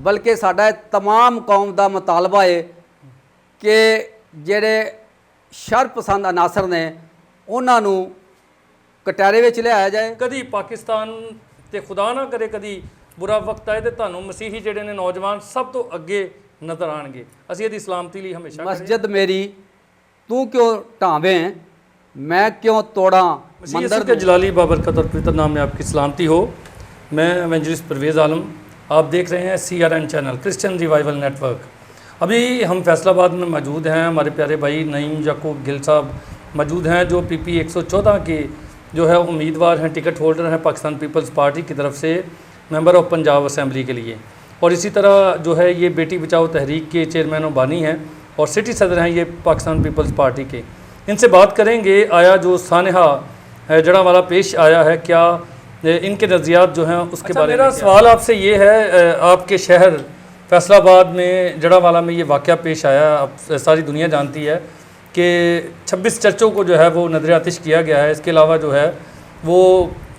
बल्कि साडा तमाम कौम का मुतालबा है कि जेड़े शरपसंद अनासर ने उन्होंने कटहरे में लिया जाए। कभी पाकिस्तान ते खुदा ना करे कभी बुरा वक्त आए तो तुहानू मसीही जेडे ने नौजवान सब तो अगे नज़र आएंगे। असीं इहदी सलामती लई हमेशा मस्जिद मेरी तू क्यों ढावे मैं क्यों तोड़ा मंदिर के जलाली बाबरकत और पवित्र नाम में आपकी सलामती हो। मैं एवेंजलिस्ट परवेज़ आलम, आप देख रहे हैं CRN channel Christian revival network. अभी हम फैसलाबाद में मौजूद हैं। हमारे प्यारे भाई नईम याकूब गिल साहब मौजूद हैं जो PP 114 के जो है उम्मीदवार हैं, टिकट होल्डर हैं पाकिस्तान पीपल्स पार्टी की तरफ से मेंबर ऑफ पंजाब असम्बली के लिए। और इसी तरह जो है ये बेटी बचाओ तहरीक के चेयरमैन और बानी हैं और सिटी सदर हैं ये पाकिस्तान पीपल्स पार्टी के। इनसे बात करेंगे आया जो सानहा जड़ावाला पेश आया है, क्या इनके नज़रियात जो हैं उसके बारे में। मेरा सवाल आपसे ये है, आपके शहर फैसलाबाद में जड़ावाला में ये वाक़या पेश आया, अब सारी दुनिया जानती है कि 26 चर्चों को जो है वो नजर आतिश किया गया है। इसके अलावा जो है वो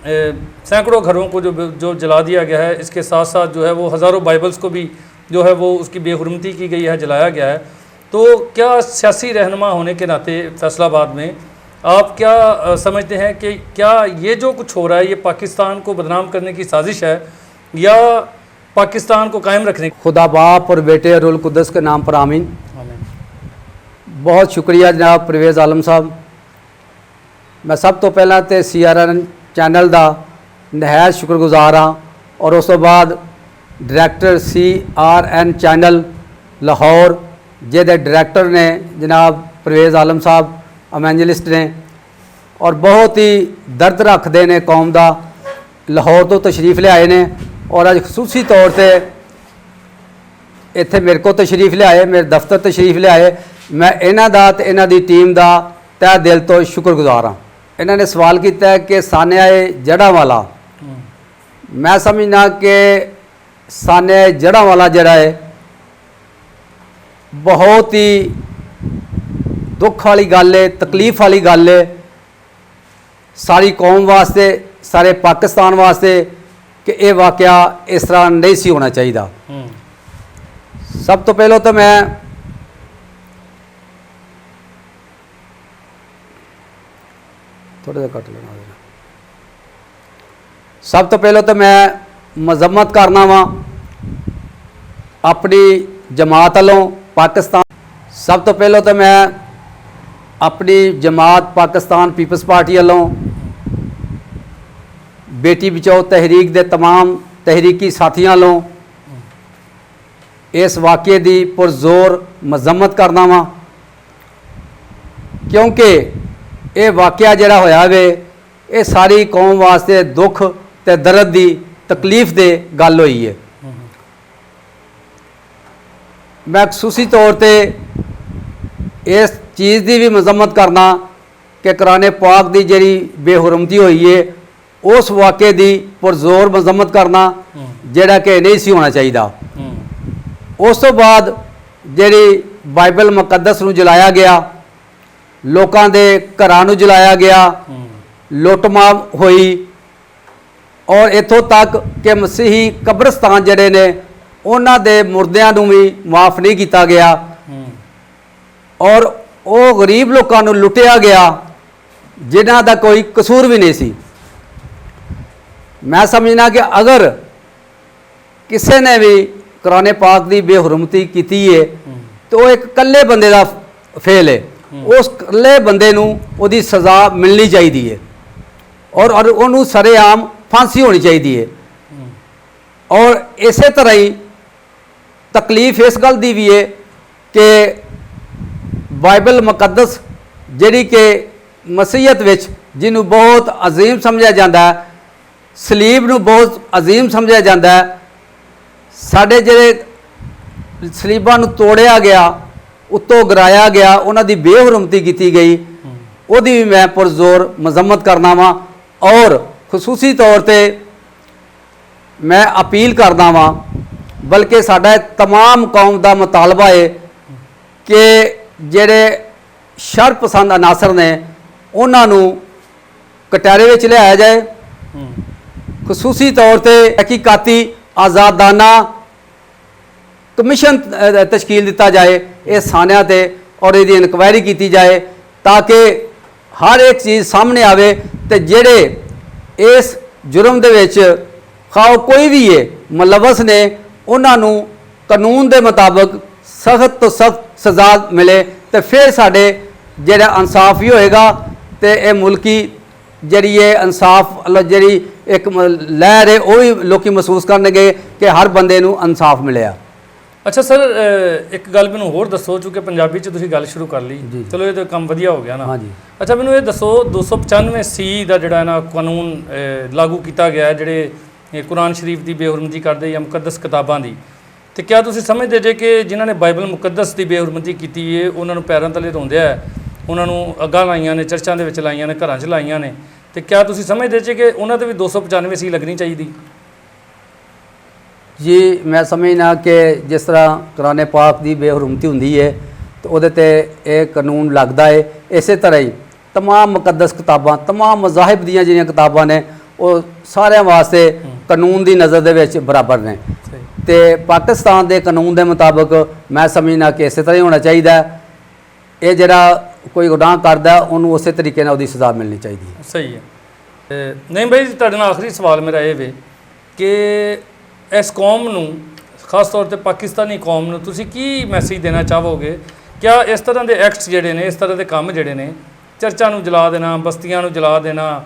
सैकड़ों घरों को जो जला दिया गया है। इसके साथ साथ जो है वो हज़ारों बाइबल्स को भी जो है वो उसकी बेहुरमती की गई है, जलाया गया है। तो क्या सियासी रहनुमा होने के नाते फैसलाबाद में आप क्या समझते हैं कि क्या ये जो कुछ हो रहा है ये पाकिस्तान को बदनाम करने की साजिश है या पाकिस्तान को कायम रखने की? खुदा बाप और बेटे रुल कुद्दस के नाम पर आमीन। बहुत शुक्रिया जनाब परवेज़ आलम साहब। मैं सब तो पहला तो CRN चैनल का नहायत शुक्रगुजार हाँ और उस तो बाद डायरैक्टर CRN चैनल लाहौर जिहदे डायरैक्टर ने जनाब परवेज़ आलम साहब एवेंजलिस्ट ने और बहुत ही दर्द रखते ने कौम का, लाहौर तो तशरीफ़ लियाए ने और अज खसूसी तौर पर इत्थे मेरे को तशरीफ़ लियाए, मेरे दफ्तर तशरीफ़ लियाए। मैं इन्हां दा ते इन्हां दी टीम का तह दिल तो शुक्रगुजार हाँ। इन्होंने सवाल किया है कि सान्या जड़ावाला, मैं समझना कि सान्या जड़ावाला जड़ा है बहुत ही दुख वाली गल है, तकलीफ वाली गल है सारी कौम वास्ते, सारे पाकिस्तान वास्ते कि यह वाक़या इस तरह नहीं सी होना चाहिए। सब तो पहले तो मैं थोड़ा सा कट लेना, सब तो पहले तो मैं मजम्मत करना वा अपनी जमात वालों पाकिस्तान। सब तो पहले तो मैं अपनी जमात पाकिस्तान पीपल्स पार्टी वालों बेटी बचाओ तहरीक दे तमाम तहरीकी साथियों वालों इस वाक़े की पुरजोर मजम्मत करना वा, क्योंकि ये वाक़या जिहड़ा होया वे ये सारी कौम वास्ते दुख ते दर्द की तकलीफ दे गल हुई है। मैं खसूसी तौर पर इस चीज़ की भी मजम्मत करना कि कुरान पाक की जिहड़ी बेहुरमती हुई है उस वाक़े की पुरजोर मजम्मत करना जिहड़ा कि नहीं सी होना चाहिए। उस तो बाद जिहड़ी बाइबल मुकद्दस नूं जलाया गया, लोगों के घरां नूं जलाया गया, लुटमार हुई और इत्थों तक कि मसीही कब्रिस्तान जिहड़े ने उन्हां दे मुर्दियां नूं भी माफ़ नहीं किया गया और वो गरीब लोगों नूं लुटिया गया जिन्हां दा कोई कसूर भी नहीं सी। मैं समझना कि अगर किसी ने भी कुरान पाक की बेहुरमती की है तो एक कल्ले बंदे का फेल है, उस कल्ले बंदे नूं उहदी सज़ा मिलनी चाहिए है और उन्होंने सरेआम फांसी होनी चाहिए है। और इस तरह ही तकलीफ इस गल की भी है कि बाइबल मुकद्दस जिहड़ी कि मसीहत विच जिन्हों बहुत अजीम समझा जाता है, सलीब नूं बहुत अजीम समझा जाता है, साढ़े जिहड़े सलीबां नूं तोड़िया गया उत्तों गिराया गया, उन्हां दी बेहुरमती की गई, उहदी भी मैं पुरजोर मजम्मत करना वा और खसूसी तौर पर मैं अपील करना वा, बल्कि साडा तमाम कौम का मुतालबा है कि जिहड़े शरपसंद अनासर ने उन्होंने कटहरे में लिया जाए, खसूसी तौर पर तहकीकाती आज़ादाना ਕਮਿਸ਼ਨ ਤਸ਼ਕੀਲ ਦਿੱਤਾ ਜਾਏ ਇਸ ਥਾਣਿਆਂ ਤੇ ਔਰ ਇਹਦੀ ਇਨਕੁਆਇਰੀ ਕੀਤੀ ਜਾਏ ਤਾਂ ਕਿ ਹਰ ਇੱਕ ਚੀਜ਼ ਸਾਹਮਣੇ ਆਵੇ ਤੇ ਜਿਹੜੇ ਇਸ ਜੁਰਮ ਦੇ ਵਿੱਚ ਖਾਓ ਕੋਈ ਵੀ ਹੈ ਮੁਲਵਸ ਨੇ ਉਹਨਾਂ ਨੂੰ ਕਾਨੂੰਨ ਦੇ ਮੁਤਾਬਕ ਸਖਤ ਤੋਂ ਸਖਤ ਸਜ਼ਾ ਮਿਲੇ ਤੇ ਫਿਰ ਸਾਡੇ ਜਿਹੜਾ ਇਨਸਾਫ ਹੀ ਹੋਏਗਾ ਤੇ ਇਹ ਮੁਲਕੀ ਜਿਹੜੀ ਇਹ ਇਨਸਾਫ ਜਿਹੜੀ ਇੱਕ ਲਹਿਰ ਹੈ ਉਹ ਵੀ ਲੋਕੀ ਮਹਿਸੂਸ ਕਰਨਗੇ ਕਿ ਹਰ ਬੰਦੇ ਨੂੰ ਇਨਸਾਫ ਮਿਲਿਆ। ਅੱਛਾ ਸਰ, ਇੱਕ ਗੱਲ ਮੈਨੂੰ ਹੋਰ ਦੱਸੋ, ਕਿਉਂਕਿ ਪੰਜਾਬੀ 'ਚ ਤੁਸੀਂ ਗੱਲ ਸ਼ੁਰੂ ਕਰ ਲਈ, ਚਲੋ ਇਹ ਤਾਂ ਕੰਮ ਵਧੀਆ ਹੋ ਗਿਆ ਨਾ। ਹਾਂਜੀ। ਅੱਛਾ ਮੈਨੂੰ ਇਹ ਦੱਸੋ 295 ਸੀ ਦਾ ਜਿਹੜਾ ਨਾ ਕਾਨੂੰਨ ਲਾਗੂ ਕੀਤਾ ਗਿਆ ਹੈ, ਜਿਹੜੇ ਕੁਰਾਨ ਸ਼ਰੀਫ ਦੀ ਬੇਹੁਰਮਤੀ ਕਰਦੇ ਜਾਂ ਮੁਕੱਦਸ ਕਿਤਾਬਾਂ ਦੀ, ਤੇ ਕਿਆ ਤੁਸੀਂ ਸਮਝਦੇ ਜੇ ਕਿ ਜਿਨ੍ਹਾਂ ਨੇ ਬਾਈਬਲ ਮੁਕੱਦਸ ਦੀ ਬੇਹੁਰਮਤੀ ਕੀਤੀ ਹੈ ਉਹਨਾਂ ਨੂੰ ਪੈਰਾਂ ਤਲੇ ਧੋਂਦੇ ਆ, ਉਹਨਾਂ ਨੂੰ ਅੱਗਾਂ ਲਾਈਆਂ ਨੇ, ਚਰਚਾਂ ਦੇ ਵਿੱਚ ਲਾਈਆਂ ਨੇ, ਘਰਾਂ 'ਚ ਲਾਈਆਂ ਨੇ, ਤੇ ਕਿਆ ਤੁਸੀਂ ਸਮਝਦੇ ਜੇ ਕਿ ਉਹਨਾਂ ਤੇ ਵੀ 295 ਸੀ ਲੱਗਣੀ ਚਾਹੀਦੀ? ਜੀ ਮੈਂ ਸਮਝਣਾ ਕਿ ਜਿਸ ਤਰ੍ਹਾਂ ਕੁਰਾਨ ਪਾਕ ਦੀ ਬੇਹੁਰਮਤੀ ਹੁੰਦੀ ਹੈ ਤਾਂ ਉਹਦੇ ਤੇ ਇਹ ਕਾਨੂੰਨ ਲੱਗਦਾ ਹੈ, ਇਸੇ ਤਰ੍ਹਾਂ ਹੀ तमाम मुकद्दस किताबां तमाम मज़ाहिब ਦੀਆਂ ਜਿਹੜੀਆਂ ਕਿਤਾਬਾਂ ਨੇ ਉਹ ਸਾਰਿਆਂ ਵਾਸਤੇ ਕਾਨੂੰਨ ਦੀ ਨਜ਼ਰ ਦੇ ਵਿੱਚ ਬਰਾਬਰ ਨੇ ਤੇ ਪਾਕਿਸਤਾਨ ਦੇ ਕਾਨੂੰਨ ਦੇ ਮੁਤਾਬਕ ਮੈਂ ਸਮਝਣਾ ਕਿ ਇਸੇ ਤਰ੍ਹਾਂ ਹੀ ਹੋਣਾ ਚਾਹੀਦਾ। ਇਹ ਜਿਹੜਾ ਕੋਈ ਗੁਨਾਹ ਕਰਦਾ ਉਹਨੂੰ ਉਸੇ ਤਰੀਕੇ ਨਾਲ ਉਹਦੀ ਸਜ਼ਾ ਮਿਲਣੀ ਚਾਹੀਦੀ ਹੈ। ਸਹੀ ਹੈ। ਨਹੀਂ ਭਾਈ, ਤੁਹਾਡੇ ਨਾਲ ਆਖਰੀ ਸਵਾਲ ਮੇਰਾ ਇਹ ਵੇ ਕਿ ਇਸ ਕੌਮ ਨੂੰ, ਖਾਸ ਤੌਰ ਤੇ ਪਾਕਿਸਤਾਨੀ ਕੌਮ ਨੂੰ ਤੁਸੀਂ ਕੀ ਮੈਸੇਜ ਦੇਣਾ ਚਾਹੋਗੇ? ਕਿਆ ਇਸ ਤਰ੍ਹਾਂ ਦੇ ਐਕਟਸ ਜਿਹੜੇ ਨੇ, ਇਸ ਤਰ੍ਹਾਂ ਦੇ ਕੰਮ ਜਿਹੜੇ ਨੇ, ਚਰਚਾਂ ਨੂੰ ਜਲਾ ਦੇਣਾ, ਬਸਤੀਆਂ ਨੂੰ ਜਲਾ ਦੇਣਾ,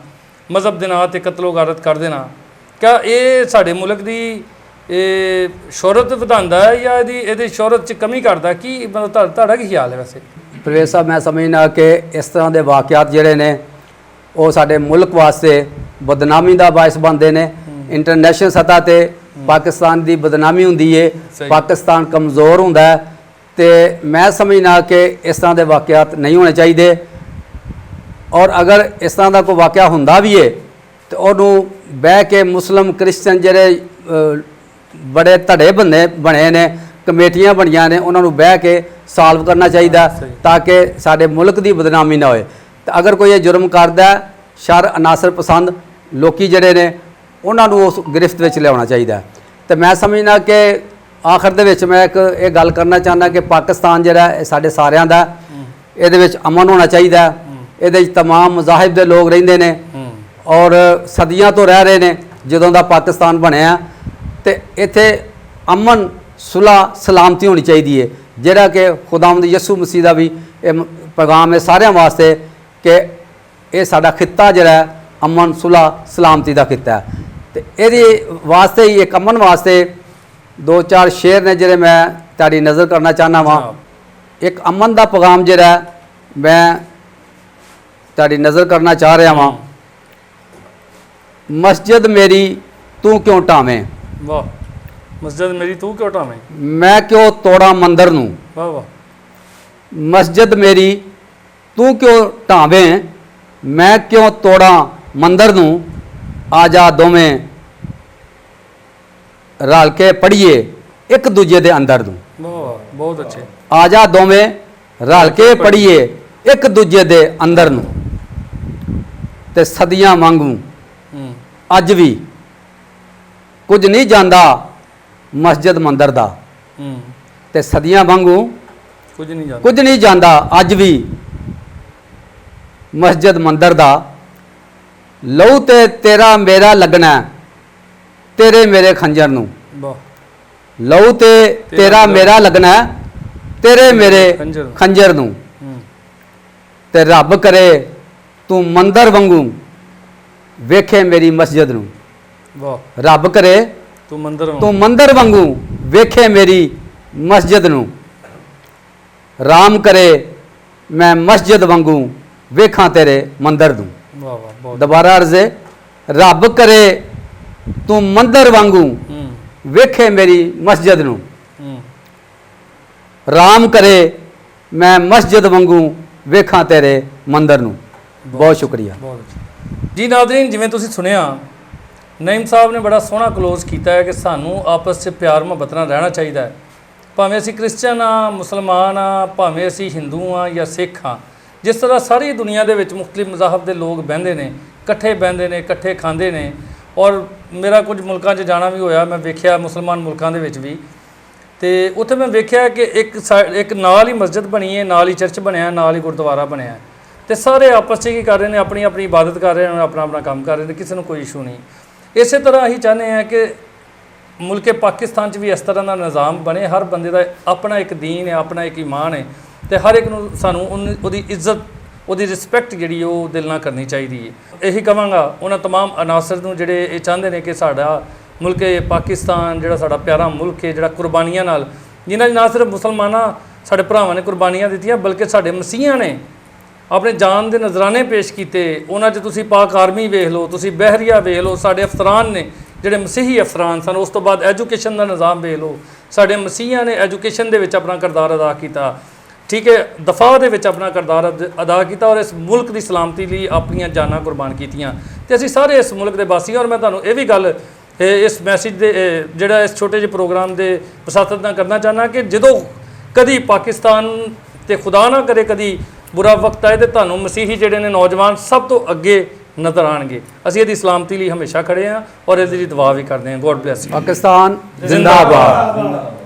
ਮਜ਼ਹਬ ਦੇ ਨਾਂ 'ਤੇ ਕਤਲੋ ਗਾਰਤ ਕਰ ਦੇਣਾ, ਕਿਆ ਇਹ ਸਾਡੇ ਮੁਲਕ ਦੀ ਇਹ ਸ਼ੋਹਰਤ ਵਧਾਉਂਦਾ ਹੈ ਜਾਂ ਇਹਦੀ ਸ਼ੋਹਰਤ 'ਚ ਕਮੀ ਕਰਦਾ? ਕੀ ਮਤਲਬ ਤੁਹਾਡਾ ਕੀ ਖਿਆਲ ਹੈ? ਵੈਸੇ ਪ੍ਰਵੇਸ਼ ਸਾਹਿਬ, ਮੈਂ ਸਮਝਣਾ ਕਿ ਇਸ ਤਰ੍ਹਾਂ ਦੇ ਵਾਕਿਆਤ ਜਿਹੜੇ ਨੇ ਉਹ ਸਾਡੇ ਮੁਲਕ ਵਾਸਤੇ ਬਦਨਾਮੀ ਦਾ ਬਾਇਸ ਬਣਦੇ ਨੇ। ਇੰਟਰਨੈਸ਼ਨਲ ਸਤ੍ਹਾ ਤੇ ਪਾਕਿਸਤਾਨ ਦੀ ਬਦਨਾਮੀ ਹੁੰਦੀ ਹੈ, ਪਾਕਿਸਤਾਨ ਕਮਜ਼ੋਰ ਹੁੰਦਾ ਹੈ ਤੇ ਮੈਂ ਸਮਝਣਾ ਕਿ ਇਸ ਤਰ੍ਹਾਂ ਦੇ ਵਾਕਿਆਤ ਨਹੀਂ ਹੋਣੇ ਚਾਹੀਦੇ। ਔਰ ਅਗਰ ਇਸ ਤਰ੍ਹਾਂ ਦਾ ਕੋਈ ਵਾਕਿਆ ਹੁੰਦਾ ਵੀ ਹੈ ਤੇ ਉਹਨੂੰ ਬਹਿ ਕੇ ਮੁਸਲਿਮ ਕ੍ਰਿਸਚਨ ਜਿਹੜੇ ਬੜੇ ਧੜੇ ਬਣੇ ਨੇ, ਕਮੇਟੀਆਂ ਬਣੀਆਂ ਨੇ, ਉਹਨਾਂ ਨੂੰ ਬਹਿ ਕੇ ਸਾਲਵ ਕਰਨਾ ਚਾਹੀਦਾ ਤਾਂ ਕਿ ਸਾਡੇ ਮੁਲਕ ਦੀ ਬਦਨਾਮੀ ਨਾ ਹੋਏ। ਤੇ ਅਗਰ ਕੋਈ ਇਹ ਜੁਰਮ ਕਰਦਾ, ਸ਼ਰ ਅਨਾਸਰ ਪਸੰਦ ਲੋਕੀ ਜਿਹੜੇ ਨੇ ਉਹਨਾਂ ਨੂੰ ਉਸ ਗ੍ਰਿਫਤ ਵਿੱਚ ਲਿਆਉਣਾ ਚਾਹੀਦਾ। ਤੇ ਮੈਂ ਸਮਝਣਾ ਕਿ ਆਖਰ ਦੇ ਵਿੱਚ ਮੈਂ ਇੱਕ ਇਹ ਗੱਲ ਕਰਨਾ ਚਾਹੁੰਦਾ ਕਿ ਪਾਕਿਸਤਾਨ ਜਿਹੜਾ ਇਹ ਸਾਡੇ ਸਾਰਿਆਂ ਦਾ, ਇਹਦੇ ਵਿੱਚ ਅਮਨ ਹੋਣਾ ਚਾਹੀਦਾ। ਇਹਦੇ ਵਿੱਚ तमाम ਮਜ਼ਾਹਿਬ ਦੇ ਲੋਕ ਰਹਿੰਦੇ ਨੇ ਔਰ ਸਦੀਆਂ ਤੋਂ ਰਹਿ ਰਹੇ ਨੇ ਜਦੋਂ ਦਾ ਪਾਕਿਸਤਾਨ ਬਣਿਆ, ਤੇ ਇੱਥੇ ਅਮਨ ਸੁਲ੍ਹਾ ਸਲਾਮਤੀ ਹੋਣੀ ਚਾਹੀਦੀ ਹੈ, ਜਿਹੜਾ ਕਿ ਖੁਦਾਵੰਦ ਯਿਸੂ ਮਸੀਹ ਦਾ ਵੀ ਇਹ ਪੈਗਾਮ ਹੈ ਸਾਰਿਆਂ ਵਾਸਤੇ ਕਿ ਇਹ ਸਾਡਾ ਖਿੱਤਾ ਜਿਹੜਾ ਅਮਨ ਸੁਲ੍ਹਾ ਸਲਾਮਤੀ ਦਾ ਖਿੱਤਾ ਹੈ। ਤੇ ਇਹਦੇ ਵਾਸਤੇ ਹੀ ਇੱਕ ਅਮਨ ਵਾਸਤੇ ਦੋ ਚਾਰ ਸ਼ੇਰ ਨੇ ਜਿਹੜੇ ਮੈਂ ਤੁਹਾਡੀ ਨਜ਼ਰ ਕਰਨਾ ਚਾਹੁੰਦਾ ਵਾਂ। ਇੱਕ ਅਮਨ ਦਾ ਪੈਗਾਮ ਜਿਹੜਾ ਮੈਂ ਤੁਹਾਡੀ ਨਜ਼ਰ ਕਰਨਾ ਚਾਹ ਰਿਹਾ ਵਾਂ। ਮਸਜਿਦ ਮੇਰੀ ਤੂੰ ਕਿਉਂ ਢਾਵੇਂ, ਵਾਹ, ਮਸਜਿਦ ਮੇਰੀ ਤੂੰ ਕਿਉਂ ਢਾਵੇਂ, ਮੈਂ ਕਿਉਂ ਤੋੜਾਂ ਮੰਦਰ ਨੂੰ, ਵਾਹ ਵਾਹ, ਮਸਜਿਦ ਮੇਰੀ ਤੂੰ ਕਿਉਂ ਢਾਵੇਂ, ਮੈਂ ਕਿਉਂ ਤੋੜਾਂ ਮੰਦਰ ਨੂੰ, ਆ ਜਾ ਦੋਵੇਂ ਰਲ ਕੇ ਪੜੀਏ ਇੱਕ ਦੂਜੇ ਦੇ ਅੰਦਰ ਨੂੰ, ਵਾਹ, ਬਹੁਤ ਅੱਛੇ, ਆ ਜਾ ਦੋਵੇਂ ਰਲ ਕੇ ਪੜੀਏ ਇੱਕ ਦੂਜੇ ਦੇ ਅੰਦਰ ਨੂੰ, ਤੇ ਸਦੀਆਂ ਵਾਂਗੂ ਅੱਜ ਵੀ ਕੁਝ ਨਹੀਂ ਜਾਂਦਾ ਮਸਜਿਦ ਮੰਦਰ ਦਾ, ਤੇ ਸਦੀਆਂ ਵਾਂਗੂ ਕੁਝ ਨਹੀਂ ਜਾਂਦਾ ਅੱਜ ਵੀ ਮਸਜਿਦ ਮੰਦਰ ਦਾ, ਲਹੂ ਤੇ ਤੇਰਾ ਮੇਰਾ ਲੱਗਣਾ ਤੇਰੇ ਮੇਰੇ ਖੰਜਰ ਨੂੰ, ਲਹੂ ਤੇ ਤੇਰਾ ਮੇਰਾ ਲੱਗਣਾ ਤੇਰੇ ਮੇਰੇ ਖੰਜਰ ਨੂੰ, ਤੇ ਰੱਬ ਕਰੇ ਤੂੰ ਮੰਦਰ ਵਾਂਗੂ ਵੇਖੇ ਮੇਰੀ ਮਸਜਿਦ ਨੂੰ, ਵਾਹ, ਰੱਬ ਕਰੇ ਤੂੰ ਮੰਦਰ ਵਾਂਗੂ ਵੇਖੇ ਮੇਰੀ ਮਸਜਿਦ ਨੂੰ, ਰਾਮ ਕਰੇ ਮੈਂ ਮਸਜਿਦ ਵਾਂਗੂ ਵੇਖਾਂ ਤੇਰੇ ਮੰਦਰ ਨੂੰ। ਵਾਹ ਵਾਹ, ਬਹੁਤ ਦੁਬਾਰਾ ਅਰਜ਼ੇ, ਰੱਬ ਕਰੇ ਤੂੰ ਮੰਦਰ ਵਾਂਗੂ ਵੇਖੇ ਮੇਰੀ ਮਸਜਿਦ ਨੂੰ, ਰਾਮ ਕਰੇ ਮੈਂ ਮਸਜਿਦ ਵਾਂਗੂ ਵੇਖਾਂ ਤੇਰੇ ਮੰਦਰ ਨੂੰ। ਬਹੁਤ ਸ਼ੁਕਰੀਆ। ਜੀ ਨਾਜ਼ਰੀਨ, ਜਿਵੇਂ ਤੁਸੀਂ ਸੁਣਿਆ, ਨਈਮ ਸਾਹਿਬ ਨੇ ਬੜਾ ਸੋਹਣਾ ਕਲੋਜ਼ ਕੀਤਾ ਹੈ ਕਿ ਸਾਨੂੰ ਆਪਸ 'ਚ ਪਿਆਰ ਮੁਹੱਬਤ ਨਾਲ ਰਹਿਣਾ ਚਾਹੀਦਾ ਹੈ, ਭਾਵੇਂ ਅਸੀਂ ਕ੍ਰਿਸਚਨ ਹਾਂ, ਮੁਸਲਮਾਨ ਹਾਂ, ਭਾਵੇਂ ਅਸੀਂ ਹਿੰਦੂ ਹਾਂ ਜਾਂ ਸਿੱਖ ਹਾਂ। ਜਿਸ ਤਰ੍ਹਾਂ ਸਾਰੀ ਦੁਨੀਆ ਦੇ ਵਿੱਚ ਮੁਖਤਲਿਫ ਮਜ਼ਾਹਬ ਦੇ ਲੋਕ ਬਹਿੰਦੇ ਨੇ, ਇਕੱਠੇ ਬਹਿੰਦੇ ਨੇ, ਇਕੱਠੇ ਖਾਂਦੇ ਨੇ। ਔਰ ਮੇਰਾ ਕੁਝ ਮੁਲਕਾਂ 'ਚ ਜਾਣਾ ਵੀ ਹੋਇਆ, ਮੈਂ ਵੇਖਿਆ ਮੁਸਲਮਾਨ ਮੁਲਕਾਂ ਦੇ ਵਿੱਚ ਵੀ ਤੇ ਉੱਥੇ ਮੈਂ ਵੇਖਿਆ ਕਿ ਇੱਕ ਨਾਲ ਹੀ ਮਸਜਿਦ ਬਣੀ ਹੈ, ਨਾਲ ਹੀ ਚਰਚ ਬਣਿਆ, ਨਾਲ ਹੀ ਗੁਰਦੁਆਰਾ ਬਣਿਆ ਤੇ ਸਾਰੇ ਆਪਸ 'ਚ ਕੀ ਕਰ ਰਹੇ ਨੇ, ਆਪਣੀ ਆਪਣੀ ਇਬਾਦਤ ਕਰ ਰਹੇ ਨੇ, ਆਪਣਾ ਆਪਣਾ ਕੰਮ ਕਰ ਰਹੇ ਨੇ, ਕਿਸੇ ਨੂੰ ਕੋਈ ਇਸ਼ੂ ਨਹੀਂ। ਇਸੇ ਤਰ੍ਹਾਂ ਅਸੀਂ ਚਾਹੁੰਦੇ ਹਾਂ ਕਿ ਮੁਲਕੇ ਪਾਕਿਸਤਾਨ 'ਚ ਵੀ ਇਸ ਤਰ੍ਹਾਂ ਦਾ ਨਿਜ਼ਾਮ ਬਣੇ, ਹਰ ਬੰਦੇ ਦਾ ਆਪਣਾ ਇੱਕ ਦੀਨ ਹੈ, ਆਪਣਾ ਇੱਕ ਈਮਾਨ ਹੈ ਤੇ ਹਰ ਇੱਕ ਨੂੰ ਸਾਨੂੰ ਉਹਦੀ ਇੱਜ਼ਤ, ਉਹਦੀ ਰਿਸਪੈਕਟ ਜਿਹੜੀ ਉਹ ਦਿਲ ਨਾਲ ਕਰਨੀ ਚਾਹੀਦੀ ਹੈ। ਇਹੀ ਕਹਾਂਗਾ ਉਹਨਾਂ तमाम ਅਨਾਸਰ ਨੂੰ ਜਿਹੜੇ ਇਹ ਚਾਹੁੰਦੇ ਨੇ ਕਿ ਸਾਡਾ ਮੁਲਕ ਪਾਕਿਸਤਾਨ ਜਿਹੜਾ ਸਾਡਾ ਪਿਆਰਾ ਮੁਲਕ ਹੈ, ਜਿਹੜਾ ਕੁਰਬਾਨੀਆਂ ਨਾਲ, ਜਿਨ੍ਹਾਂ 'ਚ ਨਾ ਸਿਰਫ ਮੁਸਲਮਾਨਾਂ ਸਾਡੇ ਭਰਾਵਾਂ ਨੇ ਕੁਰਬਾਨੀਆਂ ਦਿੱਤੀਆਂ ਬਲਕਿ ਸਾਡੇ ਮਸੀਹਾਂ ਨੇ ਆਪਣੇ ਜਾਨ ਦੇ ਨਜ਼ਰਾਨੇ ਪੇਸ਼ ਕੀਤੇ। ਉਹਨਾਂ 'ਚ ਤੁਸੀਂ ਪਾਕ ਆਰਮੀ ਵੇਖ ਲਓ, ਤੁਸੀਂ ਬਹਿਰੀਆ ਵੇਖ ਲਓ, ਸਾਡੇ ਅਫਸਰਾਨ ਨੇ ਜਿਹੜੇ ਮਸੀਹੀ ਅਫਸਰਾਨ ਸਨ। ਉਸ ਤੋਂ ਬਾਅਦ ਐਜੂਕੇਸ਼ਨ ਦਾ ਨਿਜ਼ਾਮ ਵੇਖ ਲਓ, ਸਾਡੇ ਮਸੀਹਾਂ ਨੇ ਐਜੂਕੇਸ਼ਨ ਦੇ ਵਿੱਚ ਆਪਣਾ ਕਿਰਦਾਰ ਅਦਾ ਕੀਤਾ, ਠੀਕ ਹੈ, ਦਫਾ ਦੇ ਵਿੱਚ ਆਪਣਾ ਕਿਰਦਾਰ ਅਦਾ ਕੀਤਾ ਔਰ ਇਸ ਮੁਲਕ ਦੀ ਸਲਾਮਤੀ ਲਈ ਆਪਣੀਆਂ ਜਾਨਾਂ ਕੁਰਬਾਨ ਕੀਤੀਆਂ ਤੇ ਅਸੀਂ ਸਾਰੇ ਇਸ ਮੁਲਕ ਦੇ ਵਾਸੀ ਹਾਂ। ਔਰ ਮੈਂ ਤੁਹਾਨੂੰ ਇਹ ਵੀ ਗੱਲ ਇਸ ਮੈਸੇਜ ਦੇ ਜਿਹੜਾ ਇਸ ਛੋਟੇ ਜਿਹੇ ਪ੍ਰੋਗਰਾਮ ਦੇ ਵਸਾਤਤ ਨਾਲ ਕਰਨਾ ਚਾਹੁੰਦਾ ਕਿ ਜਦੋਂ ਕਦੀ ਪਾਕਿਸਤਾਨ ਤੇ ਖੁਦਾ ਨਾ ਕਰੇ ਕਦੀ ਬੁਰਾ ਵਕਤ ਆਏ ਤੇ ਤੁਹਾਨੂੰ ਮਸੀਹੀ ਜਿਹੜੇ ਨੇ ਨੌਜਵਾਨ ਸਭ ਤੋਂ ਅੱਗੇ ਨਜ਼ਰ ਆਣਗੇ। ਅਸੀਂ ਇਹਦੀ ਸਲਾਮਤੀ ਲਈ ਹਮੇਸ਼ਾ ਖੜੇ ਹਾਂ ਔਰ ਇਹਦੀ ਦੁਆ ਵੀ ਕਰਦੇ ਹਾਂ। God bless you. ਪਾਕਿਸਤਾਨ ਜ਼ਿੰਦਾਬਾਦ।